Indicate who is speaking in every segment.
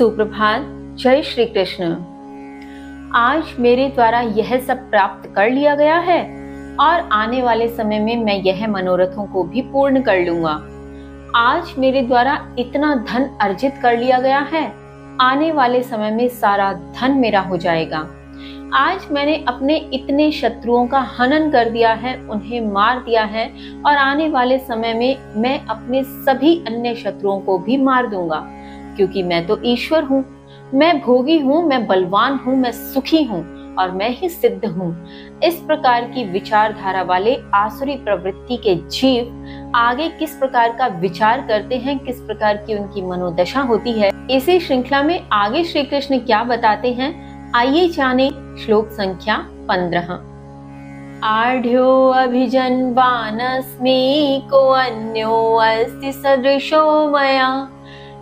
Speaker 1: सुप्रभात। जय श्री कृष्ण। आज मेरे द्वारा यह सब प्राप्त कर लिया गया है और आने वाले समय में मैं यह मनोरथों को भी पूर्ण कर लूंगा। आज मेरे द्वारा इतना धन अर्जित कर लिया गया है, आने वाले समय में सारा धन मेरा हो जाएगा। आज मैंने अपने इतने शत्रुओं का हनन कर दिया है, उन्हें मार दिया है और आने वाले समय में मैं अपने सभी अन्य शत्रुओं को भी मार दूंगा, क्योंकि मैं तो ईश्वर हूँ, मैं भोगी हूँ, मैं बलवान हूँ, मैं सुखी हूँ और मैं ही सिद्ध हूँ। इस प्रकार की विचारधारा वाले आसुरी प्रवृत्ति के जीव आगे किस प्रकार का विचार करते हैं, किस प्रकार की उनकी मनोदशा होती है, इसी श्रृंखला में आगे श्री कृष्ण क्या बताते हैं, आइए जाने। श्लोक संख्या 15। आढ़्यो अभिजन्वानस्मि को अन्यो अस्ति सदृशो मया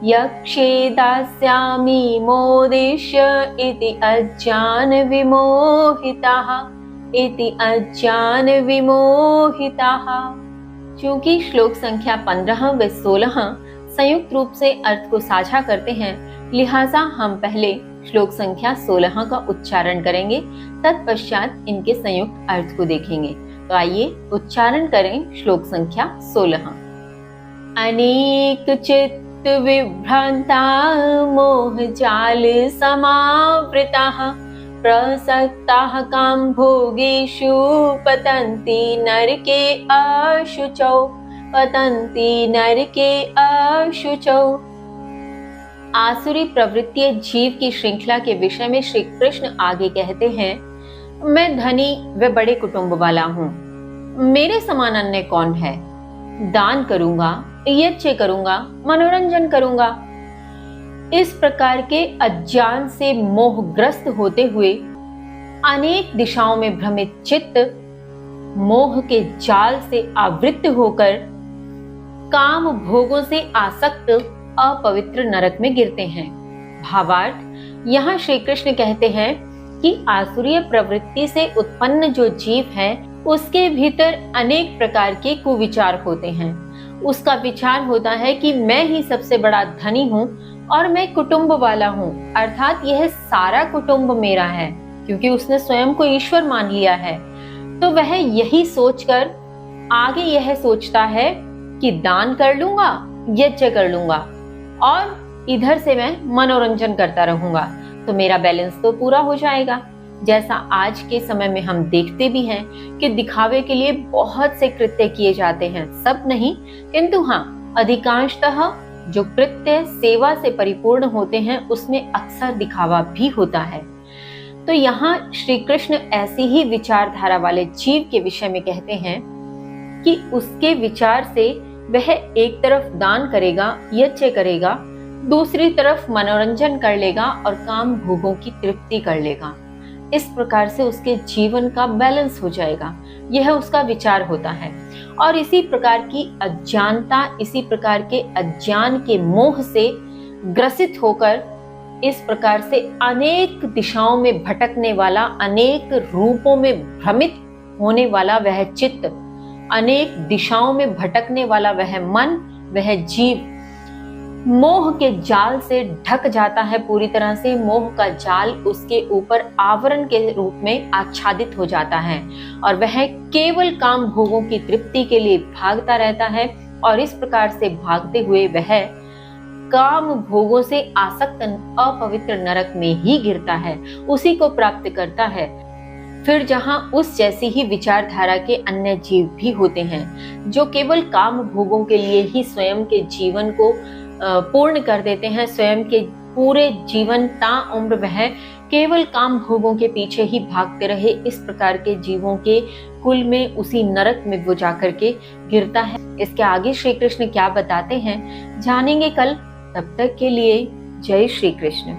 Speaker 1: यक्षे दास्यामि मोदिष्य इति अज्ञान विमोहिताः। चूंकि श्लोक संख्या 15 व 16 संयुक्त रूप से अर्थ को साझा करते हैं, लिहाजा हम पहले श्लोक संख्या 16 का उच्चारण करेंगे, तत्पश्चात इनके संयुक्त अर्थ को देखेंगे। तो आइए उच्चारण करें श्लोक संख्या 16। अनेक चित्त विभ्रांता मोह जाल समावृताः प्रसक्ताः काम भोगेषु पतन्ति नरके अशुचौ। आसुरी प्रवृत्तीय जीव की श्रृंखला के विषय में श्री कृष्ण आगे कहते हैं, मैं धनी व बड़े कुटुंब वाला हूँ, मेरे समान अन्य कौन है। दान करूंगा, यज्ञ करूंगा, मनोरंजन करूंगा। इस प्रकार के अज्ञान से मोहग्रस्त होते हुए अनेक दिशाओं में भ्रमित चित्त मोह के जाल से आवृत्त होकर काम भोगों से आसक्त अपवित्र नरक में गिरते हैं। भावार्थ, यहाँ श्री कृष्ण कहते हैं कि आसुरीय प्रवृत्ति से उत्पन्न जो जीव है, उसके भीतर अनेक प्रकार के कुविचार होते हैं। उसका विचार होता है कि मैं ही सबसे बड़ा धनी हूँ और मैं कुटुंब वाला हूँ, अर्थात यह सारा कुटुंब मेरा है, क्योंकि उसने स्वयं को ईश्वर मान लिया है। तो वह यही सोचकर आगे यह सोचता है कि दान कर लूंगा, यज्ञ कर लूंगा और इधर से मैं मनोरंजन करता रहूंगा, तो मेरा बैलेंस तो पूरा हो जाएगा। जैसा आज के समय में हम देखते भी हैं कि दिखावे के लिए बहुत से कृत्य किए जाते हैं, सब नहीं किंतु हाँ, अधिकांशतः जो कृत्य सेवा से परिपूर्ण होते हैं उसमें अक्सर दिखावा भी होता है। तो यहाँ श्री कृष्ण ऐसी ही विचारधारा वाले जीव के विषय में कहते हैं कि उसके विचार से वह एक तरफ दान करेगा, यज्ञ करेगा, दूसरी तरफ मनोरंजन कर लेगा और काम भोगों की तृप्ति कर लेगा। इस प्रकार से उसके जीवन का बैलेंस हो जाएगा, यह उसका विचार होता है। और इसी प्रकार की अज्ञानता, इसी प्रकार के अज्ञान के मोह से ग्रसित होकर इस प्रकार से अनेक दिशाओं में भटकने वाला, अनेक रूपों में भ्रमित होने वाला वह चित्त, अनेक दिशाओं में भटकने वाला वह मन, वह जीव मोह के जाल से ढक जाता है पूरी तरह से। मोह का जाल उसके ऊपर आवरण के रूप में आच्छादित हो जाता है और वह केवल काम भोगों की तृप्ति के लिए भागता रहता है और इस प्रकार से भागते हुए वह काम भोगों से आसक्त अपवित्र नरक में ही गिरता है, उसी को प्राप्त करता है। फिर जहां उस जैसी ही विचारधारा के अन्य जीव भी होते हैं, जो केवल काम भोगों के लिए ही स्वयं के जीवन को पूर्ण कर देते हैं, स्वयं के पूरे जीवन ता उम्र वह केवल काम भोगों के पीछे ही भागते रहे। इस प्रकार के जीवों के कुल में, उसी नरक में वो जाकर के गिरता है। इसके आगे श्री कृष्ण क्या बताते हैं जानेंगे कल। तब तक के लिए जय श्री कृष्ण।